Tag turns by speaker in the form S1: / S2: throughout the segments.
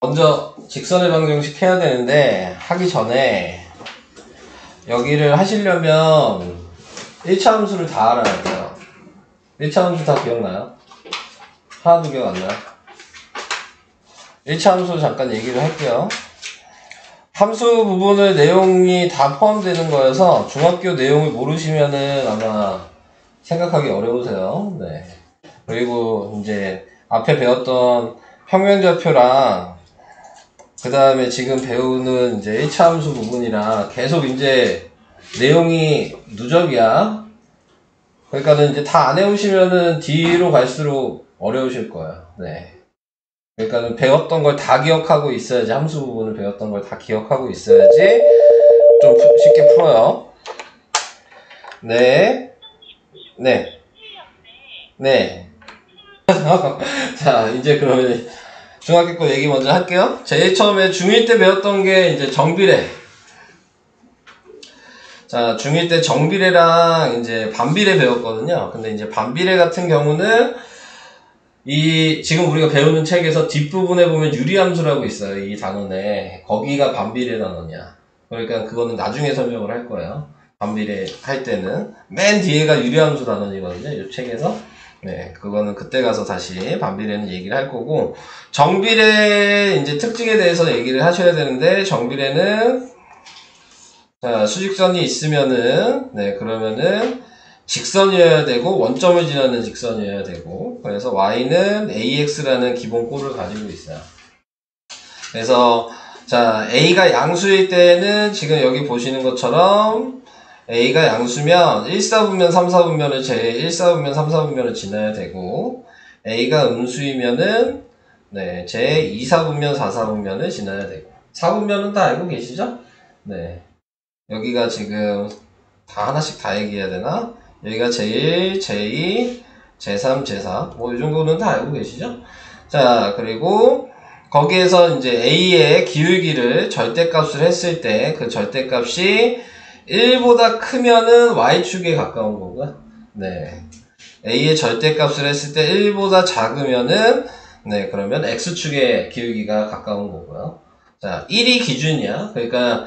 S1: 먼저 직선의 방정식 해야 되는데 하기 전에 여기를 하시려면 1차 함수를 다 알아야 돼요. 1차 함수 다 기억나요? 하나도 기억 안 나요? 1차 함수 잠깐 얘기를 할게요. 함수 부분의 내용이 다 포함되는 거여서 중학교 내용을 모르시면은 아마 생각하기 어려우세요. 네. 그리고 이제 앞에 배웠던 평면좌표랑 그 다음에 지금 배우는 이제 1차 함수 부분이랑 계속 이제 내용이 누적이야. 그러니까는 이제 다 안 해오시면은 뒤로 갈수록 어려우실 거예요. 네. 그러니까는 배웠던 걸 다 기억하고 있어야지, 함수 부분을 배웠던 걸 다 기억하고 있어야지 좀 쉽게 풀어요. 네. 네. 네. 자, 이제 그러면 중학교 거 얘기 먼저 할게요. 제일 처음에 중1 때 배웠던 게 이제 정비례. 자, 중1 때 정비례랑 이제 반비례 배웠거든요. 근데 이제 반비례 같은 경우는 지금 우리가 배우는 책에서 뒷부분에 보면 유리함수라고 있어요. 이 단원에. 거기가 반비례 단원이야. 그러니까 그거는 나중에 설명을 할 거예요. 반비례 할 때는. 맨 뒤에가 유리함수 단원이거든요. 이 책에서. 네, 그거는 그때 가서 다시 반비례는 얘기를 할 거고, 정비례 이제 특징에 대해서 얘기를 하셔야 되는데, 정비례는 자, 수직선이 있으면은, 네, 그러면은 직선이어야 되고 원점을 지나는 직선이어야 되고, 그래서 y는 ax라는 기본 꼴을 가지고 있어요. 그래서 자, a가 양수일 때는 지금 여기 보시는 것처럼 a가 양수면 1사분면 3사분면을 제1사분면 3사분면을 지나야 되고, a가 음수이면은 네, 제2사분면 4사분면을 지나야 되고, 4분면은 다 알고 계시죠? 네. 여기가 지금 다 하나씩 다 얘기해야 되나? 여기가 제1, 제2, 제3, 제4 뭐 이 정도는 다 알고 계시죠? 자, 그리고 거기에서 이제 A의 기울기를 절대값을 했을 때 그 절대값이 1보다 크면은 Y축에 가까운 거고요. 네. A의 절대값을 했을 때 1보다 작으면은 네, 그러면 X축의 기울기가 가까운 거고요. 자, 1이 기준이야. 그러니까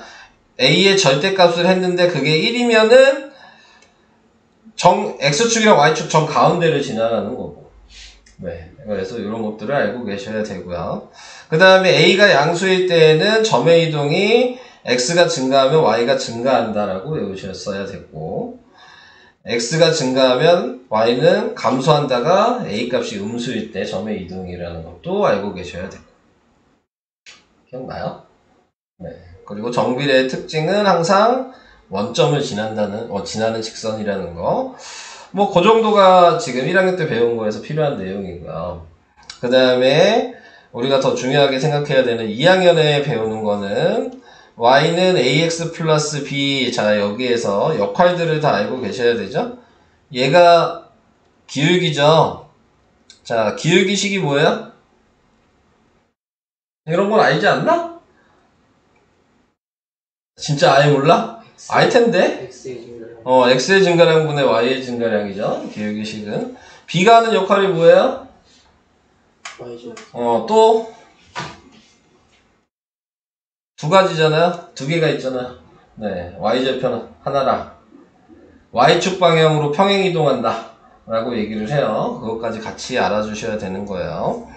S1: A의 절대값을 했는데 그게 1이면은 X축이랑 Y축 정 가운데를 지나가는 거고. 네. 그래서 이런 것들을 알고 계셔야 되고요. 그 다음에 A가 양수일 때에는 점의 이동이 X가 증가하면 Y가 증가한다라고 외우셨어야 됐고, X가 증가하면 Y는 감소한다가 A 값이 음수일 때 점의 이동이라는 것도 알고 계셔야 되고. 기억나요? 네. 그리고 정비례의 특징은 항상 원점을 지나는 직선이라는 거. 뭐, 그 정도가 지금 1학년 때 배운 거에서 필요한 내용이고요. 그 다음에 우리가 더 중요하게 생각해야 되는 2학년에 배우는 거는 y는 ax 플러스 b. 자, 여기에서 역할들을 다 알고 계셔야 되죠? 얘가 기울기죠? 자, 기울기식이 뭐예요? 이런 건 알지 않나? 진짜 아예 몰라? 알 텐데? x의 증가량분의 y의 증가량이죠. 기울기식은. b가 하는 역할이 뭐예요? 또 두 가지잖아요. 두 개가 있잖아요. 네, y절편 하나랑 y축 방향으로 평행 이동한다 라고 얘기를 해요. 그것까지 같이 알아주셔야 되는 거예요.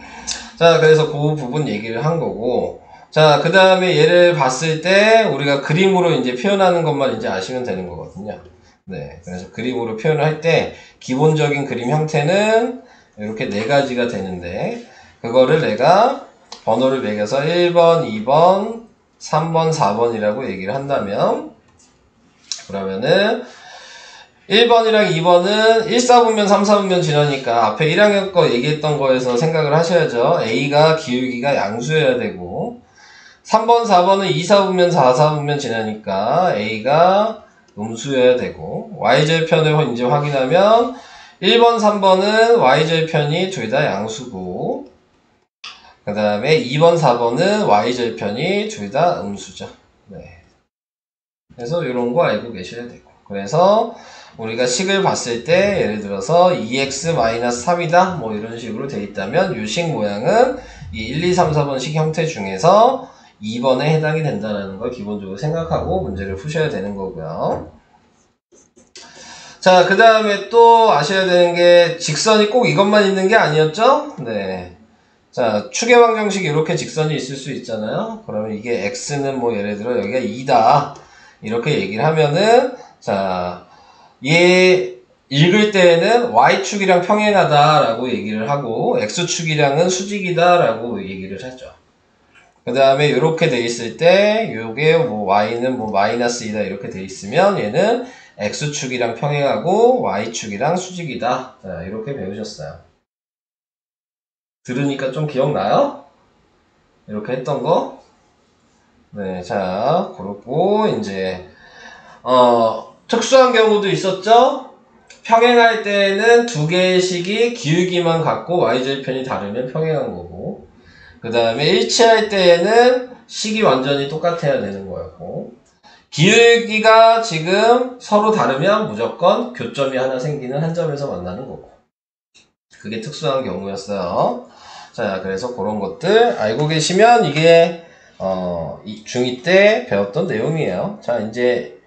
S1: 자, 그래서 그 부분 얘기를 한 거고, 자, 그 다음에 얘를 봤을 때 우리가 그림으로 이제 표현하는 것만 이제 아시면 되는 거거든요. 네, 그래서 그림으로 표현을 할 때 기본적인 그림 형태는 이렇게 네 가지가 되는데, 그거를 내가 번호를 매겨서 1번, 2번, 3번, 4번이라고 얘기를 한다면, 그러면은 1번이랑 2번은 1사분면, 3사분면 지나니까 앞에 1학년 거 얘기했던 거에서 생각을 하셔야죠. A가 기울기가 양수여야 되고, 3번, 4번은 2사분면, 4사분면 지나니까 A가 음수여야 되고, Y절편을 이제 확인하면 1번, 3번은 Y절편이 둘 다 양수고, 그 다음에 2번, 4번은 Y절편이 둘 다 음수죠. 네. 그래서 이런 거 알고 계셔야 되고. 그래서 우리가 식을 봤을 때 예를 들어서 2x-3이다 뭐 이런 식으로 돼 있다면 이 식 모양은 이 1, 2, 3, 4번식 형태 중에서 2번에 해당이 된다는 걸 기본적으로 생각하고 문제를 푸셔야 되는 거고요. 자, 그 다음에 또 아셔야 되는 게 직선이 꼭 이것만 있는 게 아니었죠? 네. 자, 축의 방정식이 이렇게 직선이 있을 수 있잖아요. 그러면 이게 x는 뭐 예를 들어 여기가 2다. 이렇게 얘기를 하면은 자, 얘 읽을 때에는 y축이랑 평행하다라고 얘기를 하고 x축이랑은 수직이다라고 얘기를 하죠. 그 다음에 이렇게 돼 있을 때 요게 뭐 y는 뭐 마이너스 2다 이렇게 돼 있으면 얘는 x축이랑 평행하고 y축이랑 수직이다. 자, 이렇게 배우셨어요. 들으니까 좀 기억나요? 이렇게 했던 거? 네, 자, 그렇고 이제 특수한 경우도 있었죠? 평행할 때는 두 개의 식이 기울기만 같고 y절편이 다르면 평행한 거고, 그 다음에 일치할 때에는 식이 완전히 똑같아야 되는 거였고, 기울기가 지금 서로 다르면 무조건 교점이 하나 생기는 한 점에서 만나는 거고, 그게 특수한 경우였어요. 자, 그래서 그런 것들 알고 계시면 이게 중2 때 배웠던 내용이에요. 자, 이제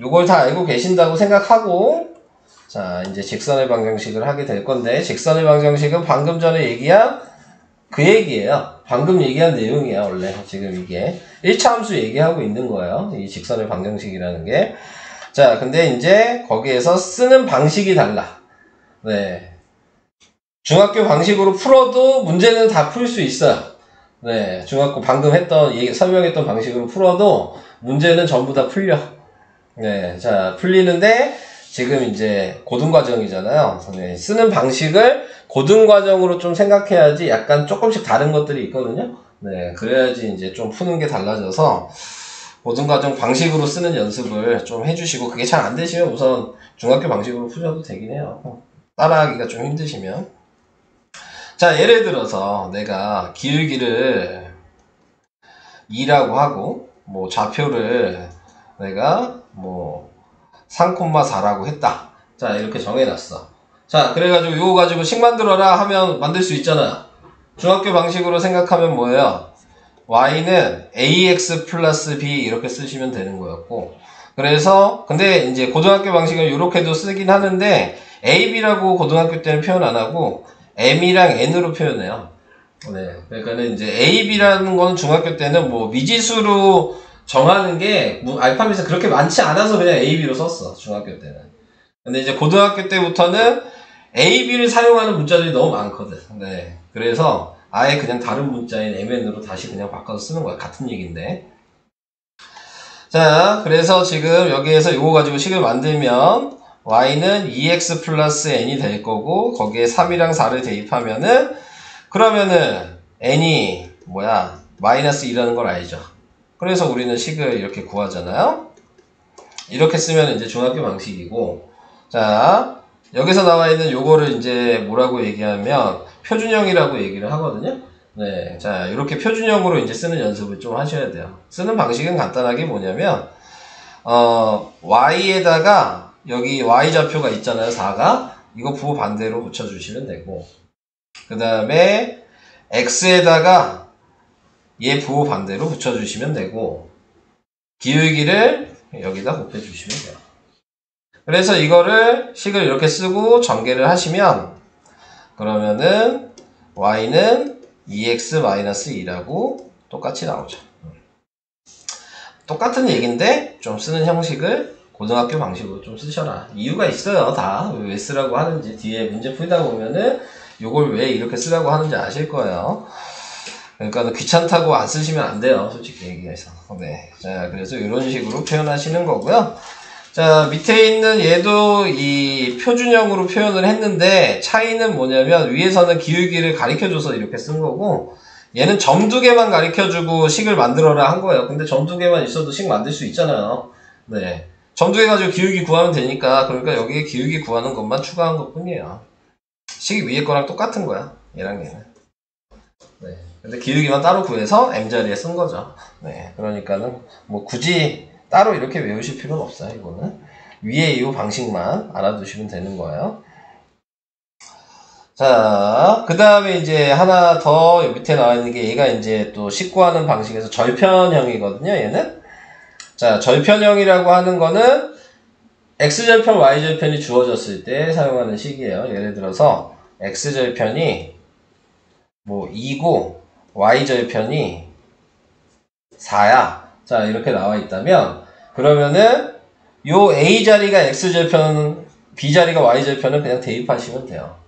S1: 요걸 다 알고 계신다고 생각하고, 자, 이제 직선의 방정식을 하게 될 건데, 직선의 방정식은 방금 전에 얘기한 그 얘기예요. 방금 얘기한 내용이야, 원래. 지금 이게 1차 함수 얘기하고 있는 거예요. 이 직선의 방정식이라는 게. 자, 근데 이제 거기에서 쓰는 방식이 달라. 네. 중학교 방식으로 풀어도 문제는 다 풀 수 있어요. 네. 중학교 방금 설명했던 방식으로 풀어도 문제는 전부 다 풀려. 네. 자, 풀리는데 지금 이제 고등과정이잖아요. 네. 쓰는 방식을 고등과정으로 좀 생각해야지 약간 조금씩 다른 것들이 있거든요. 네. 그래야지 이제 좀 푸는 게 달라져서 고등과정 방식으로 쓰는 연습을 좀 해주시고, 그게 잘 안 되시면 우선 중학교 방식으로 푸셔도 되긴 해요. 따라하기가 좀 힘드시면. 자, 예를 들어서 내가 기울기를 2라고 하고, 뭐 좌표를 내가 뭐 3,4라고 했다. 자, 이렇게 정해놨어. 자, 그래가지고 이거 가지고 식 만들어라 하면 만들 수 있잖아. 중학교 방식으로 생각하면 뭐예요? y는 ax 플러스 b 이렇게 쓰시면 되는 거였고, 그래서 근데 이제 고등학교 방식은 이렇게도 쓰긴 하는데 ab라고 고등학교 때는 표현 안 하고 m이랑 n으로 표현해요. 네, 그러니까는 이제 ab라는 건 중학교 때는 뭐 미지수로 정하는 게 알파벳이 그렇게 많지 않아서 그냥 ab로 썼어, 중학교 때는. 근데 이제 고등학교 때부터는 ab를 사용하는 문자들이 너무 많거든. 네, 그래서 아예 그냥 다른 문자인 mn으로 다시 그냥 바꿔서 쓰는 거야. 같은 얘기인데. 자, 그래서 지금 여기에서 이거 가지고 식을 만들면 y는 2x 플러스 n이 될 거고, 거기에 3이랑 4를 대입하면은, 그러면은 n이 뭐야? 마이너스 2라는 걸 알죠. 그래서 우리는 식을 이렇게 구하잖아요. 이렇게 쓰면 이제 중학교 방식이고, 자, 여기서 나와 있는 요거를 이제 뭐라고 얘기하면 표준형이라고 얘기를 하거든요. 네, 자, 이렇게 표준형으로 이제 쓰는 연습을 좀 하셔야 돼요. 쓰는 방식은 간단하게 뭐냐면, y에다가 여기 y좌표가 있잖아요, 4가. 이거 부호 반대로 붙여주시면 되고, 그 다음에 x에다가 얘 부호 반대로 붙여주시면 되고, 기울기를 여기다 곱해주시면 돼요. 그래서 이거를 식을 이렇게 쓰고 전개를 하시면, 그러면은 y는 2x-2라고 똑같이 나오죠. 똑같은 얘기인데 좀 쓰는 형식을 고등학교 방식으로 좀 쓰셔라. 이유가 있어요. 다 왜 쓰라고 하는지 뒤에 문제 풀다 보면은 요걸 왜 이렇게 쓰라고 하는지 아실 거예요. 그러니까 귀찮다고 안 쓰시면 안 돼요, 솔직히 얘기해서. 네. 자, 그래서 이런 식으로 표현하시는 거고요. 자, 밑에 있는 얘도 이 표준형으로 표현을 했는데 차이는 뭐냐면 위에서는 기울기를 가리켜줘서 이렇게 쓴 거고, 얘는 점 2개만 가리켜주고 식을 만들어라 한 거예요. 근데 점 2개만 있어도 식 만들 수 있잖아요. 네. 점 2개 가지고 기울기 구하면 되니까, 그러니까 여기에 기울기 구하는 것만 추가한 것 뿐이에요. 식이 위에 거랑 똑같은 거야, 얘랑 얘는. 네. 근데 기울기만 따로 구해서 m자리에 쓴 거죠. 네. 그러니까는 뭐 굳이 따로 이렇게 외우실 필요는 없어요, 이거는. 위에 이 방식만 알아두시면 되는 거예요. 자, 그 다음에 이제 하나 더 밑에 나와 있는 게 얘가 이제 또 식구하는 방식에서 절편형이거든요, 얘는. 자, 절편형이라고 하는 거는 x절편, y절편이 주어졌을 때 사용하는 식이에요. 예를 들어서 x절편이 뭐 2고 y절편이 4야. 자, 이렇게 나와 있다면 그러면은 요 a 자리가 x절편, b 자리가 y절편을 그냥 대입하시면 돼요.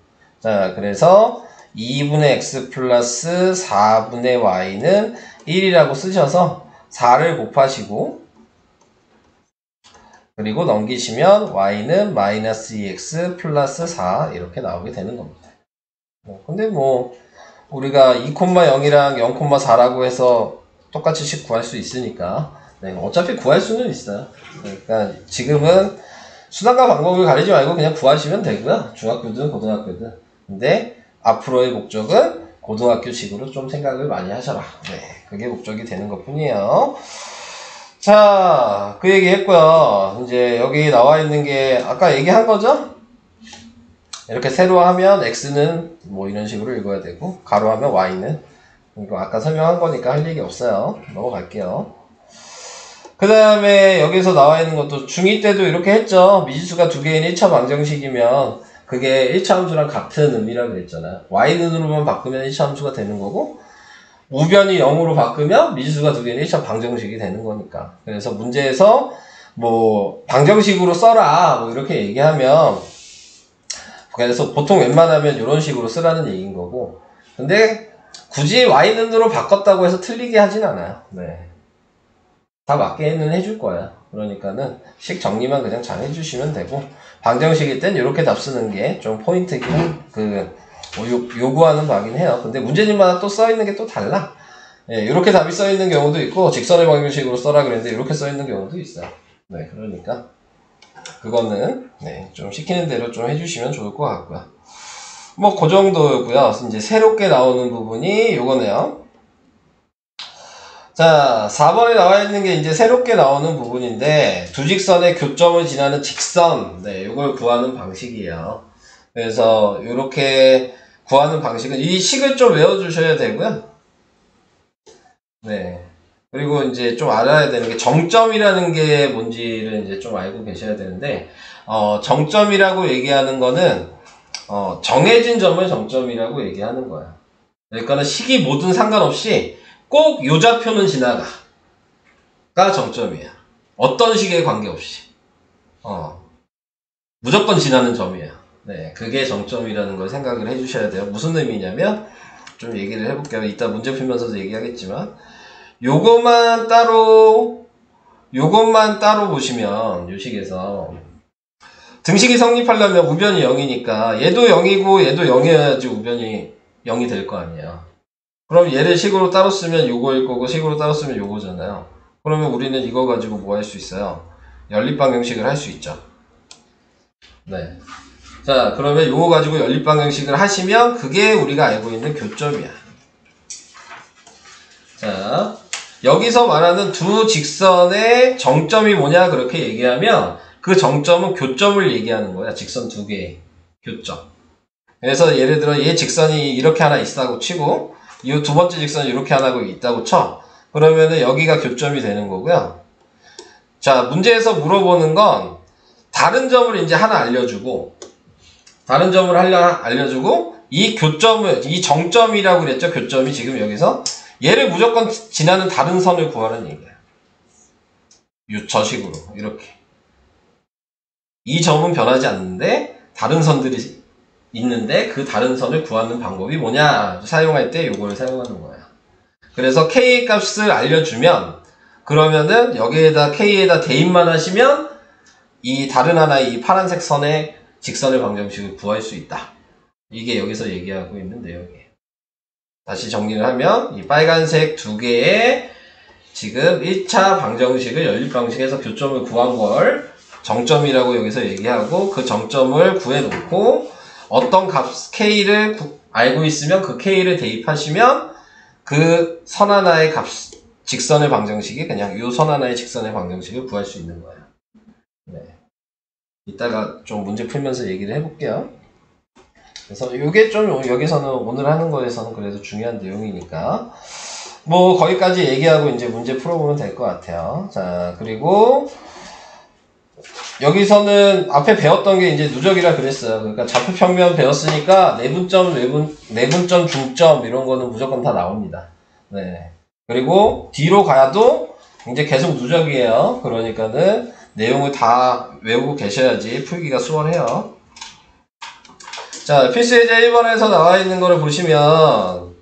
S1: 자, 그래서 2분의 x 플러스 4분의 y는 1이라고 쓰셔서 4를 곱하시고 그리고 넘기시면 y는 마이너스 2x 플러스 4 이렇게 나오게 되는 겁니다. 근데 뭐 우리가 2,0이랑 0,4라고 해서 똑같이 식 구할 수 있으니까 네, 어차피 구할 수는 있어요. 그러니까 지금은 수단과 방법을 가리지 말고 그냥 구하시면 되고요. 중학교든 고등학교든. 근데 앞으로의 목적은 고등학교식으로 좀 생각을 많이 하셔라. 네, 그게 목적이 되는 것 뿐이에요. 자, 그 얘기 했고요. 이제 여기 나와 있는 게 아까 얘기한 거죠? 이렇게 세로 하면 x는 뭐 이런 식으로 읽어야 되고 가로 하면 y는 이거 아까 설명한 거니까 할 얘기 없어요. 넘어갈게요. 그 다음에 여기서 나와 있는 것도 중2 때도 이렇게 했죠. 미지수가 두 개인 1차 방정식이면 그게 1차 함수랑 같은 의미라고 그랬잖아요. y는으로만 바꾸면 1차 함수가 되는 거고 우변이 0으로 바꾸면 미지수가 두 개인 1차 방정식이 되는 거니까. 그래서 문제에서 뭐 방정식으로 써라 뭐 이렇게 얘기하면 그래서 보통 웬만하면 이런 식으로 쓰라는 얘기인 거고 근데 굳이 y는으로 바꿨다고 해서 틀리게 하진 않아요. 네. 다 맞게는 해줄 거야. 그러니까는 식 정리만 그냥 잘 해주시면 되고 방정식일 땐 이렇게 답 쓰는 게 좀 포인트긴 요구하는 바긴 해요. 근데 문제집마다 또 써있는 게 또 달라. 예, 이렇게 답이 써있는 경우도 있고 직선의 방정식으로 써라 그랬는데 이렇게 써있는 경우도 있어요. 네, 그러니까 그거는 네, 좀 시키는 대로 좀 해주시면 좋을 것 같고요. 뭐 그 정도고요. 이제 새롭게 나오는 부분이 요거네요. 자, 4번에 나와 있는 게 이제 새롭게 나오는 부분인데 두 직선의 교점을 지나는 직선, 네, 이걸 구하는 방식이에요. 그래서 이렇게 구하는 방식은 이 식을 좀 외워주셔야 되고요. 네. 그리고 이제 좀 알아야 되는 게 정점이라는 게 뭔지를 이제 좀 알고 계셔야 되는데 정점이라고 얘기하는 거는 정해진 점을 정점이라고 얘기하는 거예요. 그러니까는 식이 뭐든 상관없이 꼭 요 좌표는 지나가가 정점이에요. 어떤 식에 관계없이 무조건 지나는 점이에요. 네, 그게 정점이라는 걸 생각을 해주셔야 돼요. 무슨 의미냐면 좀 얘기를 해볼게요. 이따 문제 풀면서도 얘기하겠지만 요것만 따로 보시면 요 식에서 등식이 성립하려면 우변이 0이니까 얘도 0이고 얘도 0이어야지 우변이 0이 될 거 아니에요. 그럼 얘를 식으로 따로 쓰면 요거일 거고 식으로 따로 쓰면 요거잖아요. 그러면 우리는 이거 가지고 뭐 할 수 있어요? 연립방정식을 할 수 있죠. 네. 자, 그러면 요거 가지고 연립방정식을 하시면 그게 우리가 알고 있는 교점이야. 자, 여기서 말하는 두 직선의 정점이 뭐냐 그렇게 얘기하면 그 정점은 교점을 얘기하는 거야. 직선 두 개의 교점. 그래서 예를 들어 얘 직선이 이렇게 하나 있다고 치고 이 두 번째 직선이 이렇게 하나 있다고 쳐. 그러면은 여기가 교점이 되는 거고요. 자, 문제에서 물어보는 건 다른 점을 이제 하나 알려주고 이 교점을 이 정점이라고 그랬죠. 교점이 지금 여기서 얘를 무조건 지나는 다른 선을 구하라는 얘기예요. 저식으로 이렇게 이 점은 변하지 않는데 다른 선들이 있는데 그 다른 선을 구하는 방법이 뭐냐 사용할 때 요거를 사용하는 거예요. 그래서 K 값을 알려주면 그러면은 여기에다 K에다 대입만 하시면 이 다른 하나의 이 파란색 선의 직선의 방정식을 구할 수 있다. 이게 여기서 얘기하고 있는 내용이에요. 다시 정리를 하면 이 빨간색 두 개의 지금 1차 방정식을 연립방식에서 교점을 구한 걸 정점이라고 여기서 얘기하고 그 정점을 구해놓고 어떤 값 K를 알고 있으면 그 K를 대입하시면 그 선 하나의 직선의 방정식이 그냥 이 선 하나의 직선의 방정식을 구할 수 있는 거예요. 네. 이따가 좀 문제 풀면서 얘기를 해볼게요. 그래서 요게 좀 여기서는 오늘 하는 거에서는 그래도 중요한 내용이니까 뭐 거기까지 얘기하고 이제 문제 풀어보면 될 것 같아요. 자, 그리고 여기서는 앞에 배웠던 게 이제 누적이라 그랬어요. 그러니까 좌표평면 배웠으니까 내분점, 내분점, 중점 이런 거는 무조건 다 나옵니다. 네. 그리고 뒤로 가도 이제 계속 누적이에요. 그러니까는 내용을 다 외우고 계셔야지 풀기가 수월해요. 자, 필수예제 1번에서 나와 있는 거를 보시면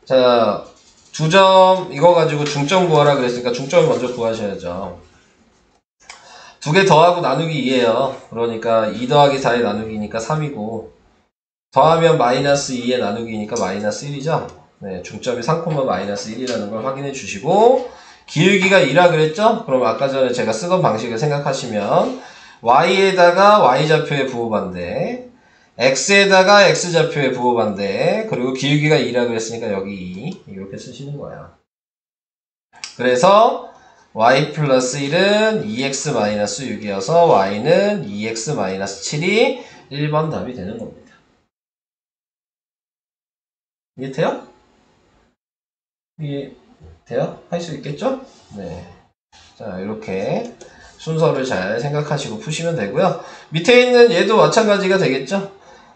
S1: 자, 2점 이거 가지고 중점 구하라 그랬으니까 중점을 먼저 구하셔야죠. 2개 더하고 나누기 2예요. 그러니까 2 더하기 4의 나누기니까 3이고 더하면 마이너스 2의 나누기니까 마이너스 1이죠. 네, 중점이 3, 마이너스 1이라는 걸 확인해 주시고 기울기가 2라 그랬죠? 그럼 아까 전에 제가 쓰던 방식을 생각하시면 y에다가 y좌표의 부호반대 x에다가 x좌표의 부호반대 그리고 기울기가 2라 그랬으니까 여기 2 이렇게 쓰시는 거예요. 그래서 y 플러스 1은 2x 마이너스 6이어서 y는 2x 마이너스 7이 1번 답이 되는 겁니다. 이해돼요? 이해돼요? 할 수 있겠죠? 네. 자, 이렇게 순서를 잘 생각하시고 푸시면 되고요. 밑에 있는 얘도 마찬가지가 되겠죠?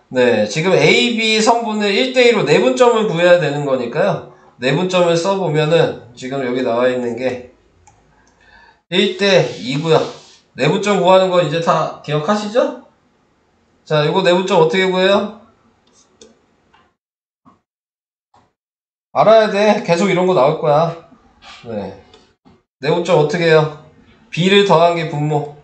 S1: 네, 지금 A, B 성분을 1대2로 내분점을 구해야 되는 거니까요. 내분점을 써보면은 지금 여기 나와 있는 게 1대2고요. 내분점 구하는 거 이제 다 기억하시죠? 자, 이거 내분점 어떻게 구해요? 알아야 돼. 계속 이런 거 나올 거야. 네. 내분점 어떻게 해요? B를 더한 게 분모.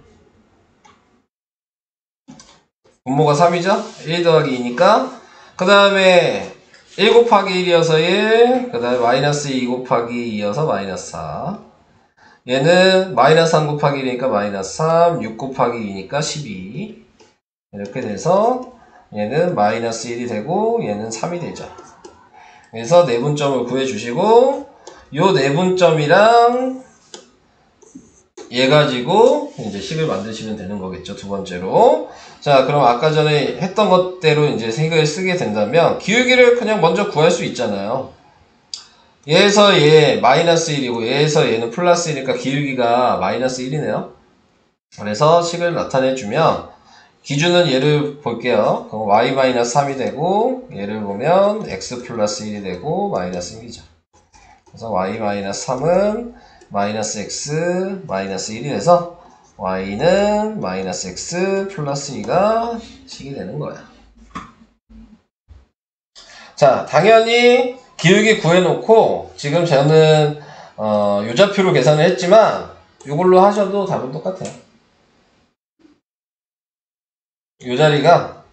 S1: 분모가 3이죠? 1 더하기 2니까. 그 다음에 1 곱하기 1이어서 1. 그 다음에 마이너스 2 곱하기 2여서 마이너스 4. 얘는 마이너스 3 곱하기 1이니까 마이너스 3. 6 곱하기 2니까 12. 이렇게 돼서 얘는 마이너스 1이 되고 얘는 3이 되죠. 그래서 내분점을 구해주시고 요 내분점이랑 얘 가지고 이제 식을 만드시면 되는 거겠죠. 두 번째로. 자, 그럼 아까 전에 했던 것대로 이제 색을 쓰게 된다면 기울기를 그냥 먼저 구할 수 있잖아요. 얘에서 얘 마이너스 1이고 얘에서 얘는 플러스 1이니까 기울기가 마이너스 1이네요. 그래서 식을 나타내주면 기준은 얘를 볼게요. 그럼 y-3이 되고 얘를 보면 x 플러스 1이 되고 마이너스 1이죠. 그래서 y-3은 마이너스 x 마이너스 1이 돼서 y는 마이너스 x 플러스 2가 식이 되는 거야. 자, 당연히 기울기 구해놓고 지금 저는 요좌표로 계산을 했지만 이걸로 하셔도 답은 똑같아요. 요 자리가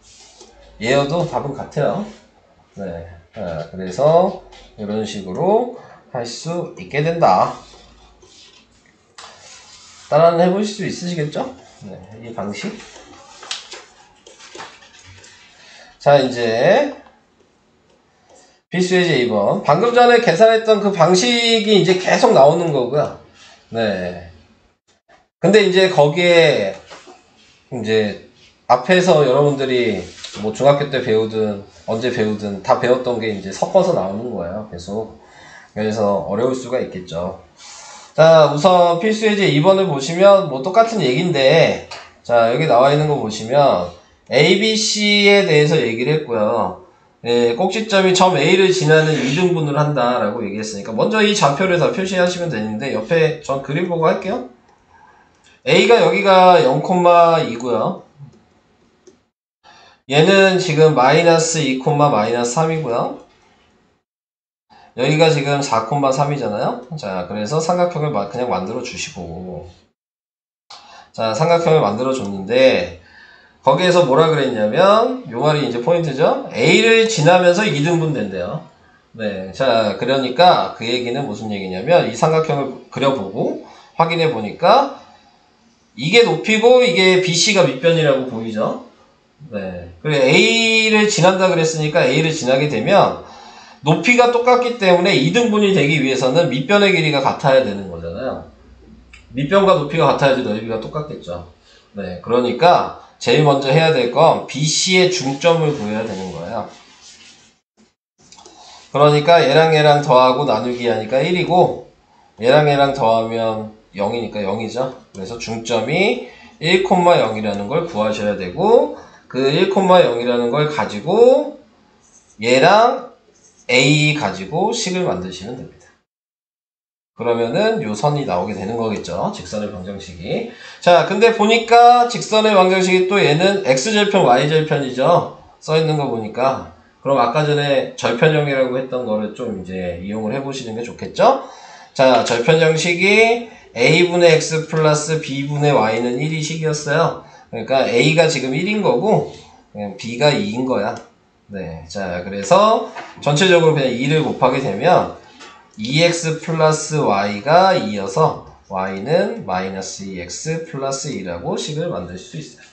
S1: 얘여도 답은 같아요. 네, 그래서 이런 식으로 할 수 있게 된다. 따라는 해보실 수 있으시겠죠? 네, 이 방식. 자, 이제 필수예제 2번. 방금 전에 계산했던 그 방식이 이제 계속 나오는 거고요. 네. 근데 이제 거기에 이제 앞에서 여러분들이 뭐 중학교 때 배우든 언제 배우든 다 배웠던 게 이제 섞어서 나오는 거예요. 계속. 그래서 어려울 수가 있겠죠. 자, 우선 필수예제 2번을 보시면 뭐 똑같은 얘기인데 자, 여기 나와 있는 거 보시면 A, B, C에 대해서 얘기를 했고요. 예, 꼭지점이 점 A를 지나는 이등분을 한다라고 얘기했으니까 먼저 이 좌표를 다 표시하시면 되는데 옆에 전 그림 보고 할게요. A가 여기가 0,2고요. 얘는 지금 마이너스 2, 마이너스 3이고요. 여기가 지금 4,3이잖아요. 자, 그래서 삼각형을 그냥 만들어 주시고 자, 삼각형을 만들어 줬는데 거기에서 뭐라 그랬냐면 요 말이 이제 포인트죠. A를 지나면서 2등분 된대요. 네, 자, 그러니까 그 얘기는 무슨 얘기냐면 이 삼각형을 그려보고 확인해 보니까 이게 높이고 이게 BC가 밑변이라고 보이죠. 네, 그리고 A를 지난다 그랬으니까 A를 지나게 되면 높이가 똑같기 때문에 2등분이 되기 위해서는 밑변의 길이가 같아야 되는 거잖아요. 밑변과 높이가 같아야지 넓이가 똑같겠죠. 네, 그러니까 제일 먼저 해야 될 건 BC의 중점을 구해야 되는 거예요. 그러니까 얘랑 더하고 나누기 하니까 1이고 얘랑 더하면 0이니까 0이죠. 그래서 중점이 1,0이라는 걸 구하셔야 되고 그 1,0이라는 걸 가지고 얘랑 A 가지고 식을 만드시면 됩니다. 그러면은 요 선이 나오게 되는 거겠죠. 직선의 방정식이. 자, 근데 보니까 직선의 방정식이 또 얘는 X절편, Y절편이죠. 써있는 거 보니까. 그럼 아까 전에 절편형이라고 했던 거를 좀 이제 이용을 해보시는 게 좋겠죠. 자, 절편형식이 A분의 X 플러스 B분의 Y는 1이 식이었어요. 그러니까 A가 지금 1인 거고 B가 2인 거야. 네, 자, 그래서 전체적으로 그냥 2를 곱하게 되면 2x 플러스 y가 2여서 y는 마이너스 2x 플러스 2라고 식을 만들 수 있어요.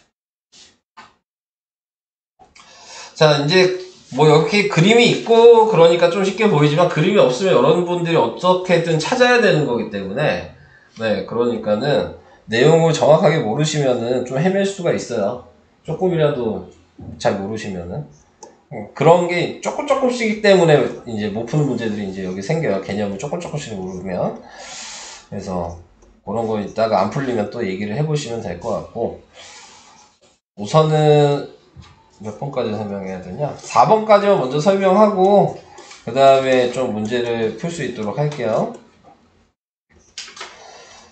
S1: 자, 이제 뭐 이렇게 그림이 있고 그러니까 좀 쉽게 보이지만 그림이 없으면 여러분들이 어떻게든 찾아야 되는 거기 때문에 네, 그러니까는 내용을 정확하게 모르시면은 좀 헤맬 수가 있어요. 조금이라도 잘 모르시면은. 그런 게 조금씩이기 때문에 이제 못 푸는 문제들이 이제 여기 생겨요. 개념을 조금씩 모르면. 그래서 그런 거 있다가 안 풀리면 또 얘기를 해보시면 될 것 같고. 우선은 몇 번까지 설명해야 되냐? 4번까지만 먼저 설명하고 그 다음에 좀 문제를 풀 수 있도록 할게요.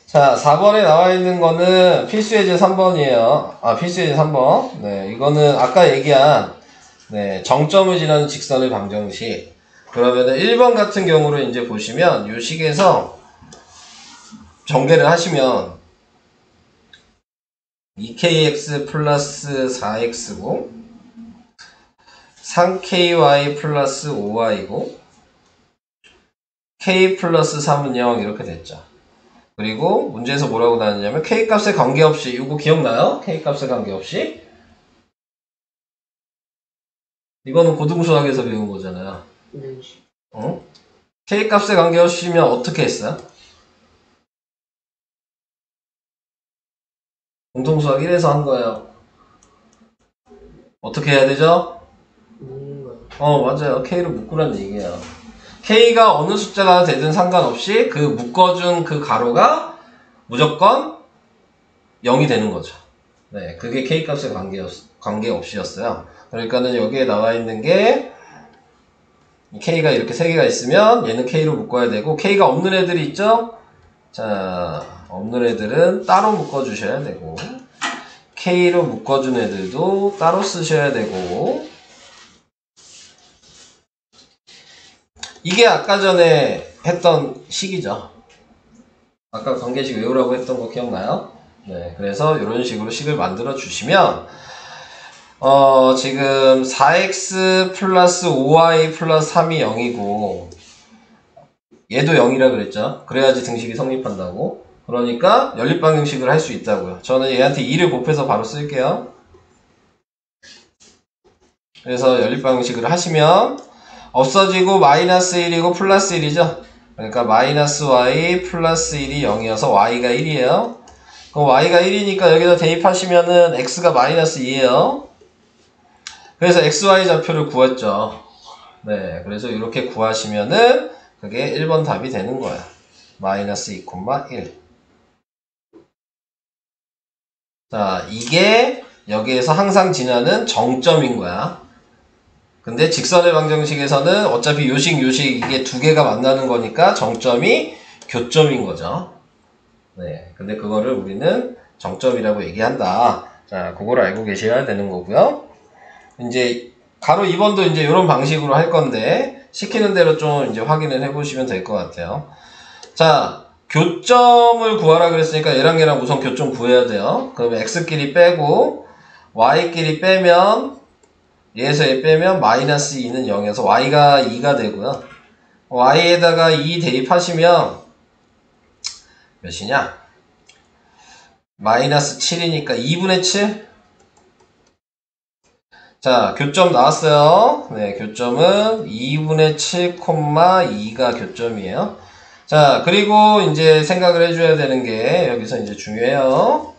S1: 자, 4번에 나와 있는 거는 필수예제 3번이에요. 아, 필수예제 3번. 네, 이거는 아까 얘기한 네, 정점을 지나는 직선의 방정식. 그러면은 1번 같은 경우를 이제 보시면 이 식에서 전개를 하시면 2kx 플러스 4x고 3ky 플러스 5y고 k 플러스 3은 0 이렇게 됐죠. 그리고 문제에서 뭐라고 나왔냐면 k 값에 관계없이 이거 기억나요? k 값에 관계없이 이거는 고등수학에서 배운 거잖아요. 어? k 값에 관계없이면 어떻게 했어요? 공통수학 1에서 한 거예요. 어떻게 해야 되죠? 맞아요. K를 묶으라는 얘기예요. K가 어느 숫자가 되든 상관없이 그 묶어준 그 가로가 무조건 0이 되는 거죠. 네, 그게 K 값에 관계없이였어요. 그러니까는 여기에 나와 있는 게 K가 이렇게 3개가 있으면 얘는 K로 묶어야 되고 K가 없는 애들이 있죠? 자, 없는 애들은 따로 묶어주셔야 되고 K로 묶어준 애들도 따로 쓰셔야 되고 이게 아까 전에 했던 식이죠. 아까 관계식 외우라고 했던 거 기억나요? 네, 그래서 이런 식으로 식을 만들어 주시면 지금 4x 플러스 5y 플러스 3이 0이고 얘도 0이라 그랬죠. 그래야지 등식이 성립한다고. 그러니까 연립방정식을 할 수 있다고요. 저는 얘한테 2를 곱해서 바로 쓸게요. 그래서 연립방정식을 하시면 없어지고 마이너스 1이고 플러스 1이죠. 그러니까 마이너스 y 플러스 1이 0이어서 y가 1이에요. 그럼 y가 1이니까 여기다 대입하시면은 x가 마이너스 2예요. 그래서 xy 좌표를 구했죠. 네, 그래서 이렇게 구하시면은 그게 1번 답이 되는 거야. 마이너스 2,1. 자, 이게 여기에서 항상 지나는 정점인 거야. 근데 직선의 방정식에서는 어차피 요식 이게 두 개가 만나는 거니까 정점이 교점인 거죠. 네, 근데 그거를 우리는 정점이라고 얘기한다. 자, 그걸 알고 계셔야 되는 거고요. 이제 가로 2번도 이제 이런 방식으로 할 건데 시키는 대로 좀 이제 확인을 해보시면 될 것 같아요. 자, 교점을 구하라 그랬으니까 얘랑 우선 교점 구해야 돼요. 그러면 x끼리 빼고 y끼리 빼면 얘에서 얘 빼면 마이너스 2는 0이어서 y가 2가 되고요. y에다가 2 대입하시면 몇이냐? 마이너스 7이니까 2분의 7? 자, 교점 나왔어요. 네, 교점은 2분의 7,2가 교점이에요. 자, 그리고 이제 생각을 해줘야 되는 게 여기서 이제 중요해요.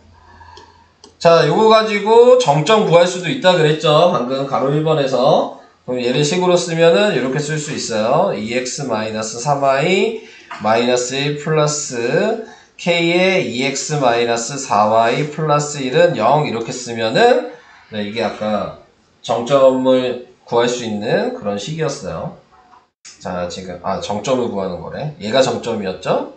S1: 자, 요거 가지고 정점 구할 수도 있다 그랬죠. 방금 가로 1번에서. 그럼 얘를 식으로 쓰면은 이렇게 쓸 수 있어요. 2x-3y 마이너스 1 플러스 k의 2x-4y 플러스 1은 0 이렇게 쓰면은 네, 이게 아까 정점을 구할 수 있는 그런 식이었어요. 자, 지금 정점을 구하는 거래. 얘가 정점이었죠?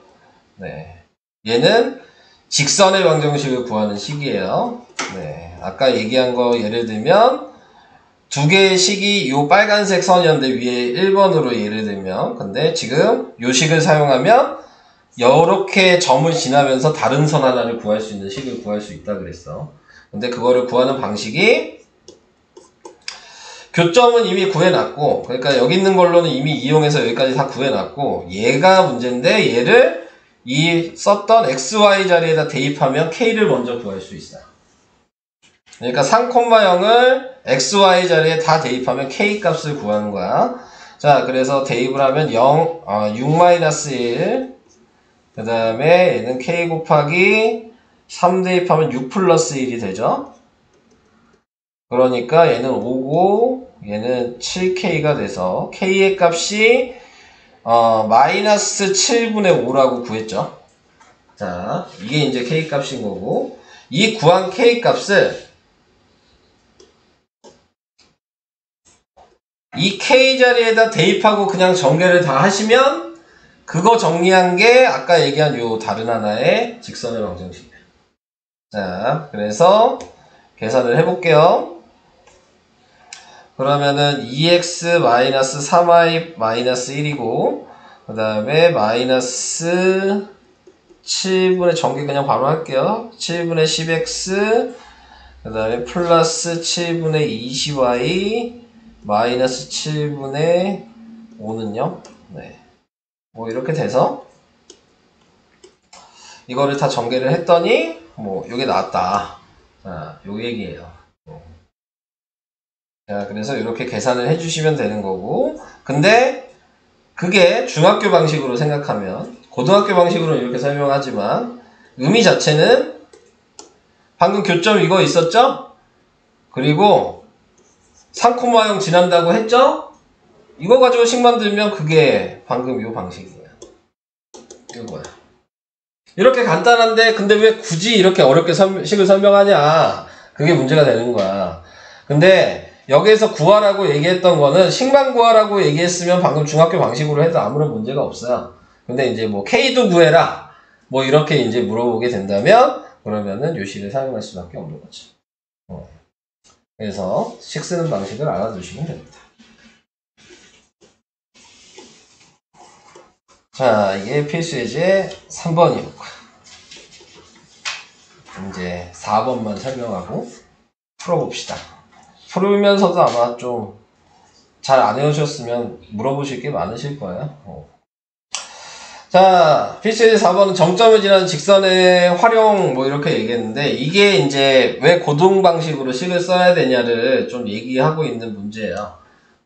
S1: 네. 얘는 직선의 방정식을 구하는 식이에요. 네. 아까 얘기한 거 예를 들면 두 개의 식이 요 빨간색 선이었는데 위에 1번으로 예를 들면 근데 지금 요 식을 사용하면 요렇게 점을 지나면서 다른 선 하나를 구할 수 있는 식을 구할 수 있다 그랬어. 근데 그거를 구하는 방식이 교점은 이미 구해놨고 그러니까 여기 있는 걸로는 이미 이용해서 여기까지 다 구해놨고 얘가 문제인데 얘를 이 썼던 xy 자리에다 대입하면 k를 먼저 구할 수 있어요. 그러니까 3,0을 xy 자리에 다 대입하면 k 값을 구하는 거야. 자, 그래서 대입을 하면 6-1 그 다음에 얘는 k 곱하기 3 대입하면 6 플러스 1이 되죠. 그러니까 얘는 5고 얘는 7k가 돼서 k의 값이 마이너스 7분의 5라고 구했죠. 자, 이게 이제 k 값인 거고 이 구한 k 값을 이 k 자리에다 대입하고 그냥 전개를 다 하시면 그거 정리한 게 아까 얘기한 요 다른 하나의 직선의 방정식이에요. 자, 그래서 계산을 해볼게요. 그러면은 2x-3y-1이고 그 다음에 마이너스 7분의 전개 그냥 바로 할게요. 7분의 10x 그 다음에 플러스 7분의 20y 마이너스 7분의 5는요. 네. 뭐 이렇게 돼서 이거를 다 전개를 했더니 뭐 요게 나왔다. 자, 요 얘기예요. 자, 그래서 이렇게 계산을 해주시면 되는 거고 근데 그게 중학교 방식으로 생각하면 고등학교 방식으로는 이렇게 설명하지만 의미 자체는 방금 교점 이거 있었죠? 그리고 3,0 지난다고 했죠? 이거 가지고 식 만들면 그게 방금 이 방식이에요. 이거야. 이렇게 간단한데 근데 왜 굳이 이렇게 어렵게 식을 설명하냐? 그게 문제가 되는 거야. 근데 여기에서 구하라고 얘기했던 거는 식만 구하라고 얘기했으면 방금 중학교 방식으로 해도 아무런 문제가 없어요. 근데 이제 뭐 K도 구해라 뭐 이렇게 이제 물어보게 된다면 그러면은 요 식을 사용할 수밖에 없는 거죠. 그래서 식 쓰는 방식을 알아두시면 됩니다. 자, 이게 필수예제 3번이었고 이제 4번만 설명하고 풀어봅시다. 풀으면서도 아마 좀 잘 안 해오셨으면 물어보실 게 많으실 거예요. 자, 필수예제 4번은 정점을 지나는 직선의 활용 뭐 이렇게 얘기했는데 이게 이제 왜 고등 방식으로 식을 써야 되냐를 좀 얘기하고 있는 문제예요.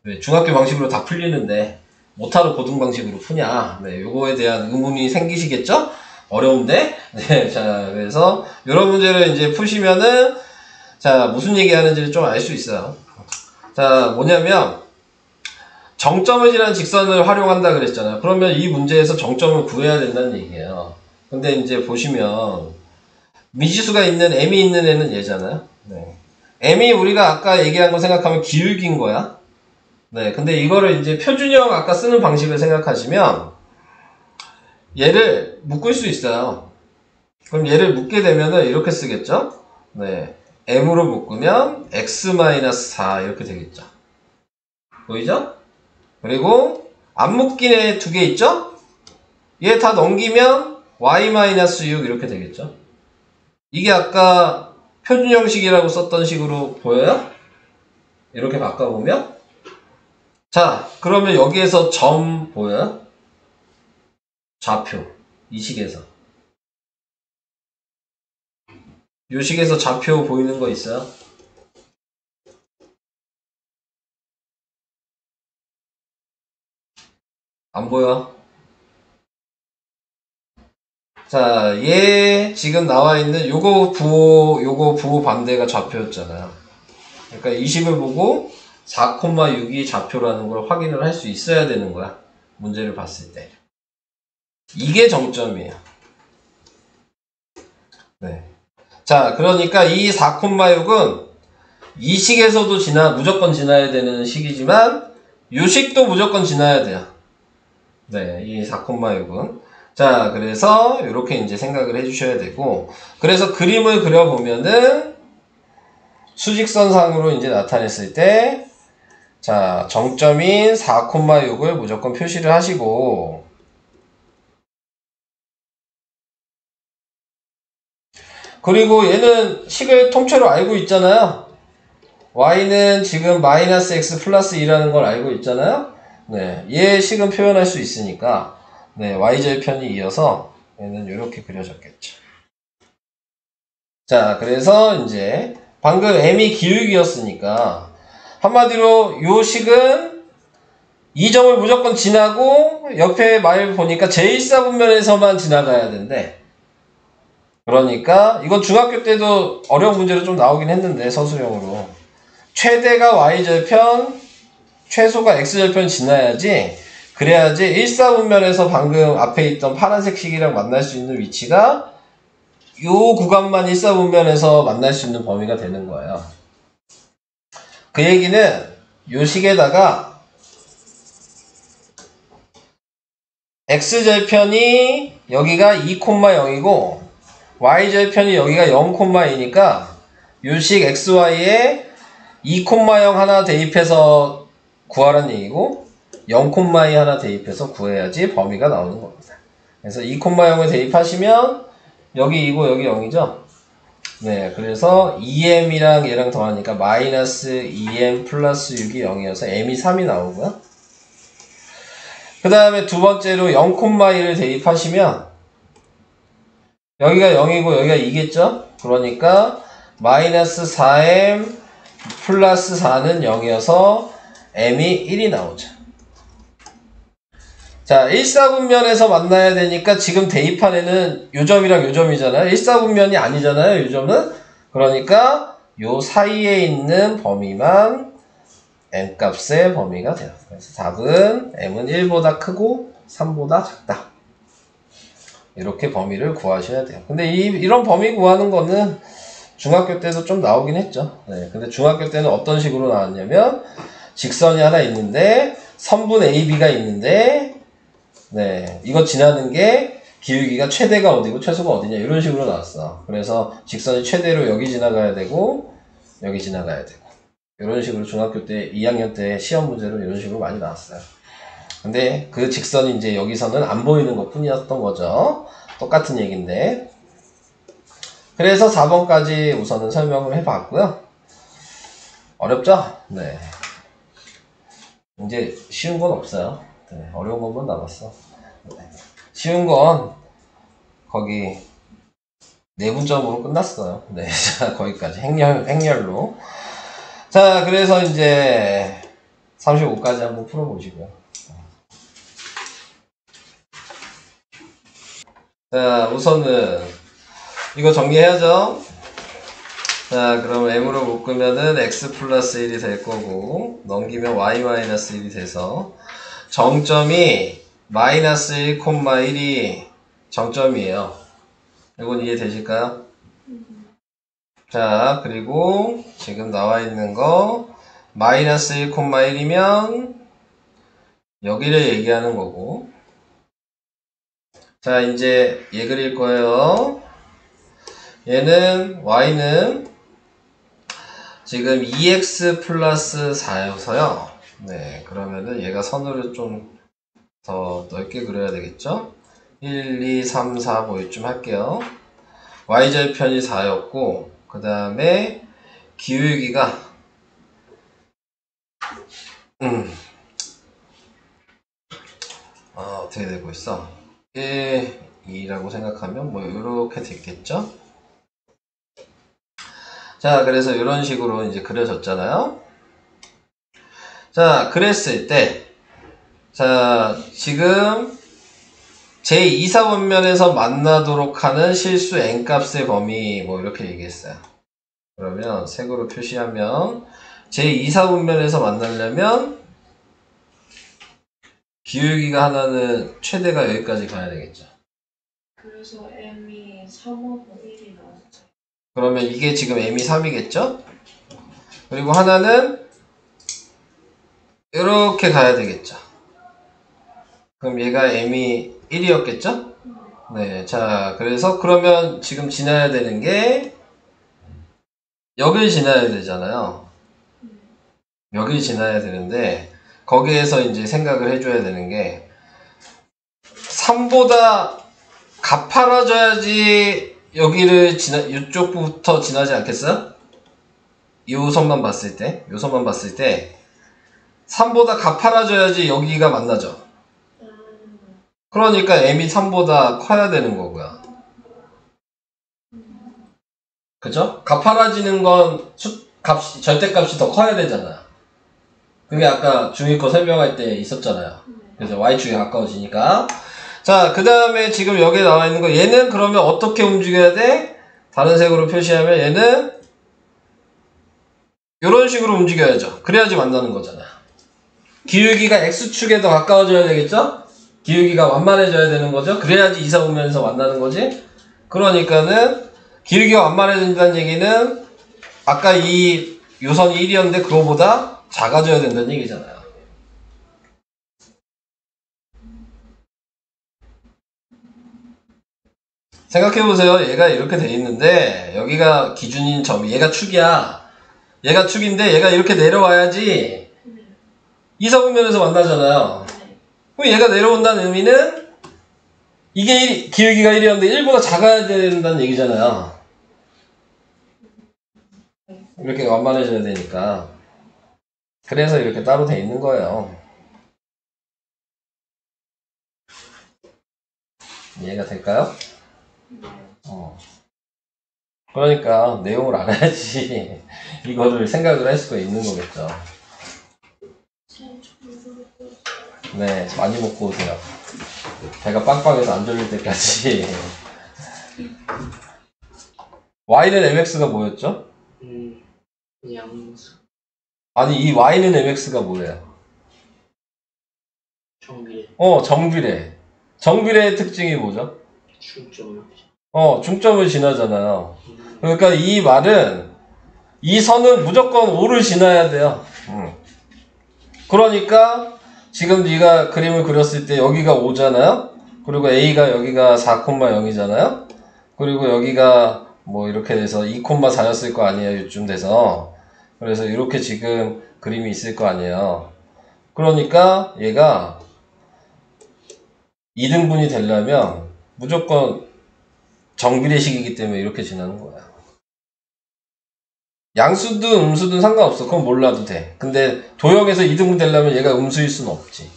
S1: 왜 중학교 방식으로 다 풀리는데 못하러 고등 방식으로 푸냐. 네, 요거에 대한 의문이 생기시겠죠? 어려운데? 네, 자, 그래서 이런 문제를 이제 푸시면은 자, 무슨 얘기 하는지를 좀 알 수 있어요. 자, 뭐냐면 정점을 지나는 직선을 활용한다 그랬잖아요. 그러면 이 문제에서 정점을 구해야 된다는 얘기예요. 근데 이제 보시면 미지수가 있는 m이 있는 애는 얘잖아요. 네. m이 우리가 아까 얘기한 거 생각하면 기울기인 거야. 네. 근데 이거를 이제 표준형 아까 쓰는 방식을 생각하시면 얘를 묶을 수 있어요. 그럼 얘를 묶게 되면은 이렇게 쓰겠죠? 네. m으로 묶으면 x-4 이렇게 되겠죠. 보이죠? 그리고 안 묶인 애 두 개 있죠? 얘 다 넘기면 y-6 이렇게 되겠죠. 이게 아까 표준 형식이라고 썼던 식으로 보여요? 이렇게 바꿔보면 자, 그러면 여기에서 점 보여요? 좌표 이 식에서 이 식에서 좌표 보이는 거 있어요? 안 보여? 자, 얘 지금 나와 있는 요거 부호, 요거 부호 반대가 좌표였잖아요. 그러니까 이 식을 보고 4,6이 좌표라는 걸 확인을 할 수 있어야 되는 거야. 문제를 봤을 때. 이게 정점이에요. 네. 자, 그러니까 이 4,6은 이 식에서도 무조건 지나야 되는 식이지만 요 식도 무조건 지나야 돼요. 네, 이 4,6은. 자, 그래서 이렇게 이제 생각을 해주셔야 되고, 그래서 그림을 그려보면은 수직선상으로 이제 나타냈을 때, 자, 정점인 4,6을 무조건 표시를 하시고, 그리고 얘는 식을 통째로 알고 있잖아요. y는 지금 마이너스 x 플러스 2라는 걸 알고 있잖아요. 네, 얘 식은 표현할 수 있으니까, 네, y절편이 이어서 얘는 이렇게 그려졌겠죠. 자, 그래서 이제 방금 m이 기울기였으니까 한마디로 요 식은 이 점을 무조건 지나고 옆에 말 보니까 제1사분면에서만 지나가야 된대. 그러니까 이건 중학교 때도 어려운 문제로 좀 나오긴 했는데 서술형으로 최대가 y절편, 최소가 x절편 지나야지, 그래야지 1사분면에서 방금 앞에 있던 파란색 식이랑 만날 수 있는 위치가 요 구간만 1사분면에서 만날 수 있는 범위가 되는 거예요. 그 얘기는 요 식에다가 x절편이 여기가 2,0이고 y절편이 여기가 0,2니까 요 식 xy에 2,0 하나 대입해서 구하라는 얘기고 0,2 하나 대입해서 구해야지 범위가 나오는 겁니다. 그래서 2,0을 대입하시면 여기 2고 여기 0이죠. 네, 그래서 2m이랑 얘랑 더하니까 마이너스 2m 플러스 6이 0이어서 m이 3이 나오고요. 그 다음에 두 번째로 0,1을 대입하시면 여기가 0이고 여기가 2겠죠? 그러니까 마이너스 4m 플러스 4는 0이어서 m이 1이 나오죠. 자, 1사분면에서 만나야 되니까 지금 대입한 애는 요 점이랑 요 점이잖아요. 1사분면이 아니잖아요, 요 점은. 그러니까 요 사이에 있는 범위만 m값의 범위가 돼요. 그래서 답은 m은 1보다 크고 3보다 작다. 이렇게 범위를 구하셔야 돼요. 근데 이런 범위 구하는 거는 중학교 때도 좀 나오긴 했죠. 네, 근데 중학교 때는 어떤 식으로 나왔냐면 직선이 하나 있는데 선분 AB가 있는데 네, 이거 지나는 게 기울기가 최대가 어디고 최소가 어디냐 이런 식으로 나왔어. 그래서 직선이 최대로 여기 지나가야 되고 여기 지나가야 되고 이런 식으로 중학교 때 2학년 때 시험 문제로 이런 식으로 많이 나왔어요. 근데 그 직선이 이제 여기서는 안 보이는 것 뿐이었던 거죠. 똑같은 얘기인데. 그래서 4번까지 우선은 설명을 해봤고요. 어렵죠? 네. 이제 쉬운 건 없어요. 네, 어려운 것만 남았어. 네. 쉬운 건 거기 내분점으로 끝났어요. 네, 자, 거기까지 행렬로. 자, 그래서 이제 35까지 한번 풀어보시고요. 자, 우선은 이거 정리해야죠. 자, 그럼 m으로 묶으면은 x 플러스 1이 될 거고 넘기면 y 마이너스 1이 돼서 정점이 마이너스 1,1이 정점이에요. 이건 이해되실까요? 자, 그리고 지금 나와 있는 거 마이너스 1,1이면 여기를 얘기하는 거고. 자, 이제 얘 그릴 거예요. 얘는 y는 지금 2x 플러스 4여서요. 네, 그러면은 얘가 선으로 좀 더 넓게 그려야 되겠죠? 1, 2, 3, 4 뭐 이쯤 할게요. y절편이 4였고 그 다음에 기울기가 어떻게 되고 있어? 1, 2라고 생각하면 뭐 이렇게 됐겠죠? 자, 그래서 이런 식으로 이제 그려졌잖아요. 자, 그랬을 때 자, 지금 제2사 원면에서 만나도록 하는 실수 n값의 범위 뭐 이렇게 얘기했어요. 그러면 색으로 표시하면 제2사 원면에서 만나려면 기울기가 하나는 최대가 여기까지 가야 되겠죠.
S2: 그래서 m이 3하고 1이 나왔죠.
S1: 그러면 이게 지금 m이 3이겠죠? 그리고 하나는 이렇게 가야 되겠죠. 그럼 얘가 m이 1이었겠죠? 네, 자, 그래서 그러면 지금 지나야 되는 게 여길 지나야 되잖아요. 여길 지나야 되는데 거기에서 이제 생각을 해줘야 되는 게 3보다 가파라져야지 여기를 이쪽부터 지나지 않겠어요? 요 선만 봤을 때, 요 선만 봤을 때 3보다 가파라져야지 여기가 만나죠. 그러니까 m이 3보다 커야 되는 거고요. 그죠? 가파라지는 건 절대값이 더 커야 되잖아요. 그게 아까 중위권 설명할 때 있었잖아요. 그래서 y축에 가까워지니까. 자, 그 다음에 지금 여기에 나와 있는 거 얘는 그러면 어떻게 움직여야 돼? 다른 색으로 표시하면 얘는 이런 식으로 움직여야죠. 그래야지 만나는 거잖아요. 기울기가 x축에 더 가까워져야 되겠죠? 기울기가 완만해져야 되는 거죠. 그래야지 이사 오면서 만나는 거지. 그러니까는 기울기가 완만해진다는 얘기는 아까 이 요선이 1이었는데 그거보다 작아져야 된다는 얘기잖아요. 생각해보세요. 얘가 이렇게 돼 있는데 여기가 기준인 점이 얘가 축이야. 얘가 축인데 얘가 이렇게 내려와야지 이사분면에서 만나잖아요. 그럼 얘가 내려온다는 의미는 이게 기울기가 1이었는데 1보다 작아야 된다는 얘기잖아요. 이렇게 완만해져야 되니까. 그래서 이렇게 따로 돼 있는 거예요. 이해가 될까요? 그러니까 내용을 알아야지 이거를 생각을 할 수가 있는 거겠죠. 네, 많이 먹고 오세요. 배가 빵빵해서 안 졸릴 때까지. y는 mx가 뭐였죠?
S3: 양수.
S1: 아니 이 y는 mx가 뭐예요?
S3: 정비례.
S1: 정비례. 정비례의 특징이 뭐죠?
S3: 중점을.
S1: 중점을 지나잖아요. 그러니까 이 말은 이 선은 무조건 5를 지나야 돼요. 그러니까 지금 네가 그림을 그렸을 때 여기가 5잖아요. 그리고 a가 여기가 4,0이잖아요. 그리고 여기가 뭐 이렇게 돼서 2,4였을 거 아니에요. 이쯤 돼서. 그래서 이렇게 지금 그림이 있을 거 아니에요. 그러니까 얘가 2등분이 되려면 무조건 정비례식이기 때문에 이렇게 지나는 거야. 양수든 음수든 상관없어. 그건 몰라도 돼. 근데 도형에서 2등분 되려면 얘가 음수일 수는 없지.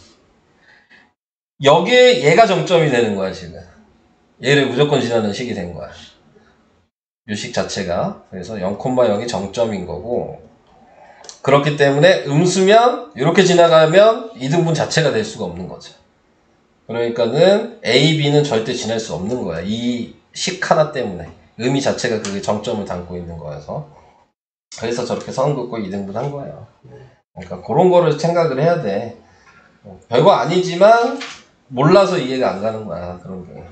S1: 여기에 얘가 정점이 되는 거야 지금. 얘를 무조건 지나는 식이 된 거야. 요 식 자체가. 그래서 0,0이 정점인 거고, 그렇기 때문에 음수면 이렇게 지나가면 2등분 자체가 될 수가 없는 거죠. 그러니까는 A, B는 절대 지날 수 없는 거야. 이 식 하나 때문에. 의미 자체가 그게 정점을 담고 있는 거여서. 그래서 저렇게 선 긋고 2등분 한 거예요. 그러니까 그런 거를 생각을 해야 돼. 별거 아니지만 몰라서 이해가 안 가는 거야. 그런 게.